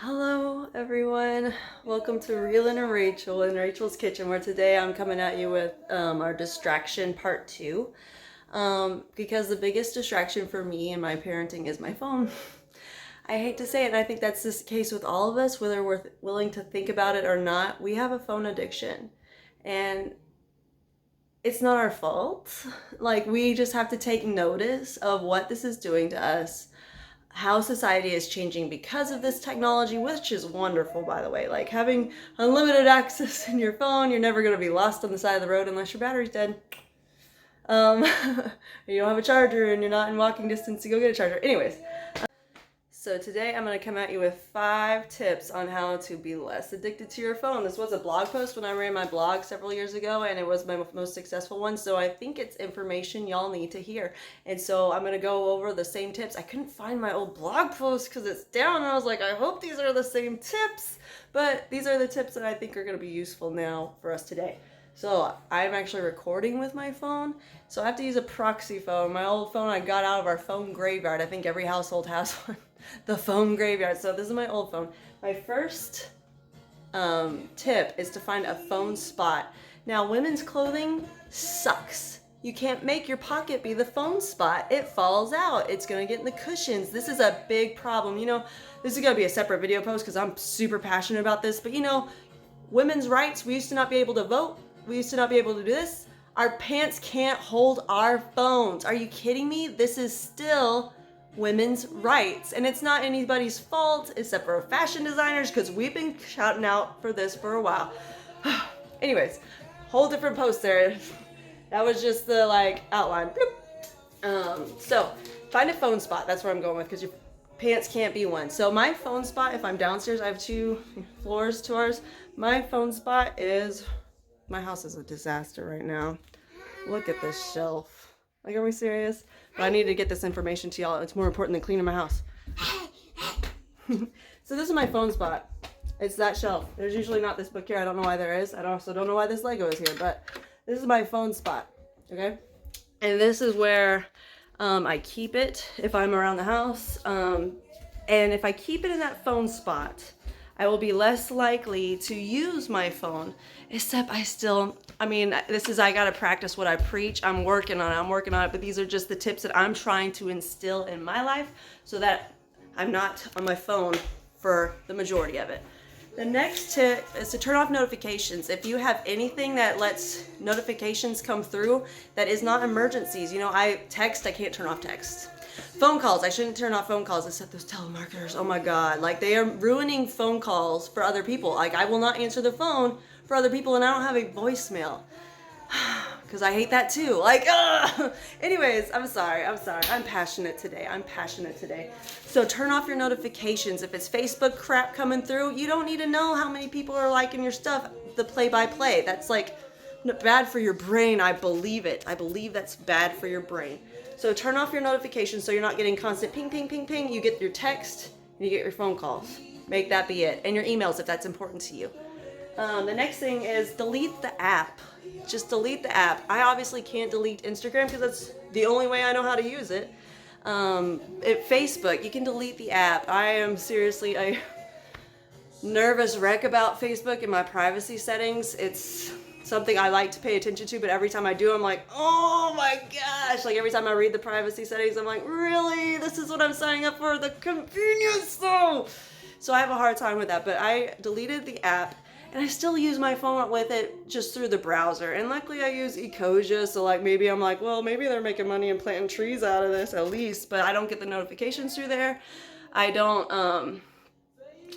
Hello, everyone. Welcome to Reelin and Rachel in Rachel's Kitchen, where today I'm coming at you with our distraction part two. Because the biggest distraction for me and my parenting is my phone. I hate to say it, and I think that's the case with all of us, whether we're willing to think about it or not. We have a phone addiction, and it's not our fault. Like, we just have to take notice of what this is doing to us, how society is changing because of this technology, which is wonderful, by the way. Like, having unlimited access in your phone, you're never going to be lost on the side of the road unless your battery's dead. Um, you don't have a charger and you're not in walking distance to go get a charger. Anyways, so today I'm going to come at you with 5 tips on how to be less addicted to your phone. This was a blog post when I ran my blog several years ago, and it was my most successful one. So I think it's information y'all need to hear. And so I'm going to go over the same tips. I couldn't find my old blog post because it's down, and I was like, I hope these are the same tips. But these are the tips that I think are going to be useful now for us today. So I'm actually recording with my phone, so I have to use a proxy phone. My old phone I got out of our phone graveyard. I think every household has one. The phone graveyard. So this is my old phone. My first tip is to find a phone spot. Now, women's clothing sucks. You can't make your pocket be the phone spot. It falls out. It's going to get in the cushions. This is a big problem. This is going to be a separate video post because I'm super passionate about this. But women's rights, we used to not be able to vote. We used to not be able to do this. Our pants can't hold our phones. Are you kidding me? This is still women's rights, and it's not anybody's fault except for fashion designers, because we've been shouting out for this for a while. Anyways, whole different post there. That was just the outline. So find a phone spot. That's where I'm going with, because your pants can't be one. So my phone spot, if I'm downstairs, I have 2 floors to ours. My phone spot is, my house is a disaster right now. Look at this shelf. Like, are we serious? But I need to get this information to y'all. It's more important than cleaning my house. So this is my phone spot. It's that shelf. There's usually not this book here. I don't know why there is. I also don't know why this Lego is here, but this is my phone spot, okay? And this is where I keep it if I'm around the house. And if I keep it in that phone spot, I will be less likely to use my phone, except I gotta practice what I preach. I'm working on it, but these are just the tips that I'm trying to instill in my life so that I'm not on my phone for the majority of it. The next tip is to turn off notifications. If you have anything that lets notifications come through that is not emergencies, I can't turn off text. Phone calls, I shouldn't turn off phone calls except those telemarketers. Oh my God, they are ruining phone calls for other people. I will not answer the phone for other people, and I don't have a voicemail because I hate that too. Anyways, I'm sorry. I'm passionate today. So turn off your notifications. If it's Facebook crap coming through, you don't need to know how many people are liking your stuff. The play-by-play, that's bad for your brain. I believe it. I believe that's bad for your brain. So turn off your notifications so you're not getting constant ping, ping, ping, ping. You get your text and you get your phone calls. Make that be it. And your emails if that's important to you. The next thing is delete the app. Just delete the app. I obviously can't delete Instagram because that's the only way I know how to use it. Facebook, you can delete the app. I am seriously a nervous wreck about Facebook and my privacy settings. It's something I like to pay attention to, but every time I do, I'm like, oh my gosh. Every time I read the privacy settings, I'm like, really? This is what I'm signing up for? The convenience though. So I have a hard time with that, but I deleted the app, and I still use my phone with it just through the browser. And luckily I use Ecosia, so maybe I'm like, well, maybe they're making money and planting trees out of this at least, but I don't get the notifications through there. I don't,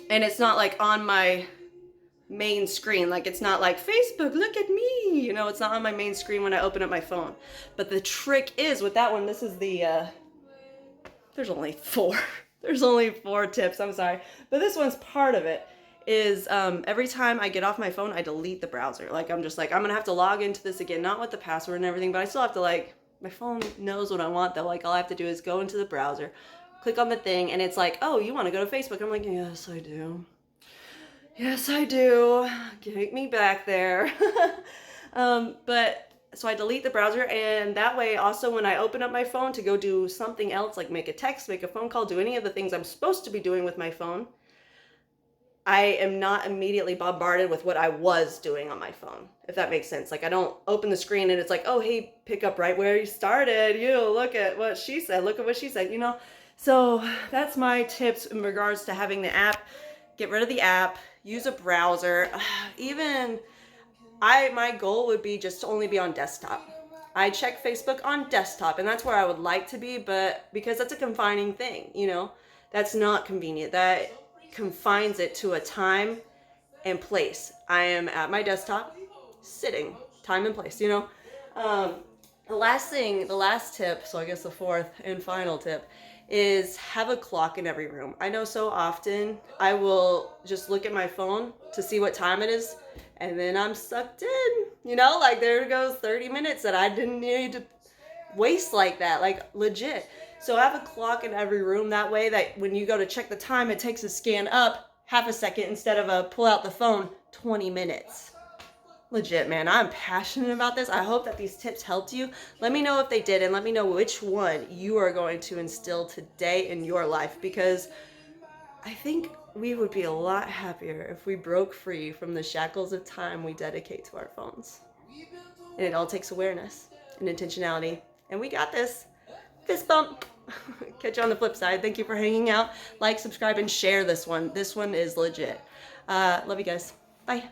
and it's not on my main screen. It's not like Facebook, look at me. It's not on my main screen when I open up my phone. But the trick is with that one, this is the, there's only 4. There's only 4 tips, I'm sorry. But this one's part of it. Is every time I get off my phone, I delete the browser. I'm just I'm gonna have to log into this again, not with the password and everything, but I still have to my phone knows what I want though. All I have to do is go into the browser, click on the thing, and it's oh, you want to go to Facebook? I'm like, yes, I do. Yes, I do. Get me back there. But so I delete the browser, and that way also when I open up my phone to go do something else, make a text, make a phone call, do any of the things I'm supposed to be doing with my phone, I am not immediately bombarded with what I was doing on my phone, if that makes sense. Like I don't open the screen and it's like, oh, hey, pick up right where you started. You look at what she said. Look at what she said, you know? So that's my tips in regards to having the app. Get rid of the app, use a browser. Even my goal would be just to only be on desktop. I check Facebook on desktop, and that's where I would like to be, but because that's a confining thing, you know, that's not convenient. That confines it to a time and place. I am at my desktop, sitting, time and place, you know. Um, the last tip, so I guess the fourth and final tip, is have a clock in every room. I know so often I will just look at my phone to see what time it is, and then I'm sucked in, you know, like there goes 30 minutes that I didn't need to waste like that, like legit. So have a clock in every room, that way that when you go to check the time, it takes a scan up half a second instead of a pull out the phone 20 minutes. Legit, man, I'm passionate about this. I hope that these tips helped you. Let me know if they did, and let me know which one you are going to instill today in your life, because I think we would be a lot happier if we broke free from the shackles of time we dedicate to our phones. And it all takes awareness and intentionality. And we got this. Fist bump. Catch you on the flip side. Thank you for hanging out. Like, subscribe, and share this one. This one is legit. Love you guys. Bye.